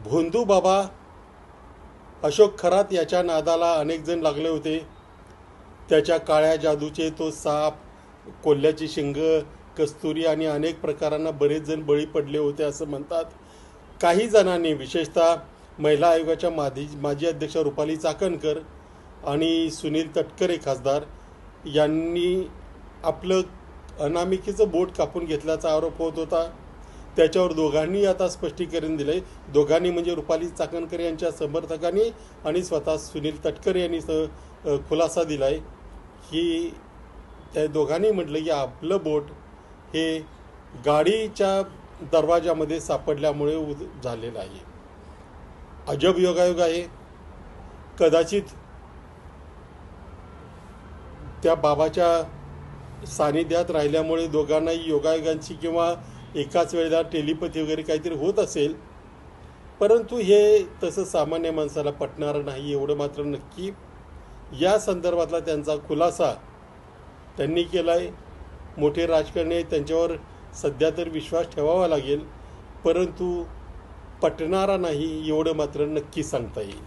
भोंदू बाबा अशोक खरात याच्या नादाला अनेक जण लागले होते. त्याच्या काळ्या जादूचे तो साप, कोल्ह्याची शिंग, कस्तुरी आणि अनेक प्रकारांना बरेच जण बळी पडले होते असं म्हणतात. काही जणांनी, विशेषतः महिला आयोगाच्या माजी अध्यक्ष रुपाली चाकणकर आणि सुनील तटकरे खासदार यांनी आपलं अनामिकेचं बोट कापून घेतल्याचा आरोप होत होता. त्याच्यावर दोघांनी आता स्पष्टीकरण दिलंय. दोघांनी म्हणजे रुपाली चाकणकर यांच्या समर्थकांनी आणि स्वतः सुनील तटकरे यांनी खुलासा दिलाय की त्या दोघांनी म्हटलं की आपलं बोट हे गाडीच्या दरवाजामध्ये सापडल्यामुळे झालेलं आहे. अजब योगायोग आहे. कदाचित त्या बाबाच्या सानिध्यात राहिल्यामुळे दोघांनाही योगायोगांची किंवा एकाच वेळेला टेलिपॅथी वगैरे काहीतरी होत असेल. परंतु हे तसं सामान्य माणसाला पटणारं नाही एवढं मात्र नक्की. या संदर्भातला त्यांचा खुलासा त्यांनी केलाय. मोठे राजकारणी त्यांच्यावर सध्या तर विश्वास ठेवावा लागेल, परंतु पटणारा नाही एवढं मात्र नक्की सांगता येईल.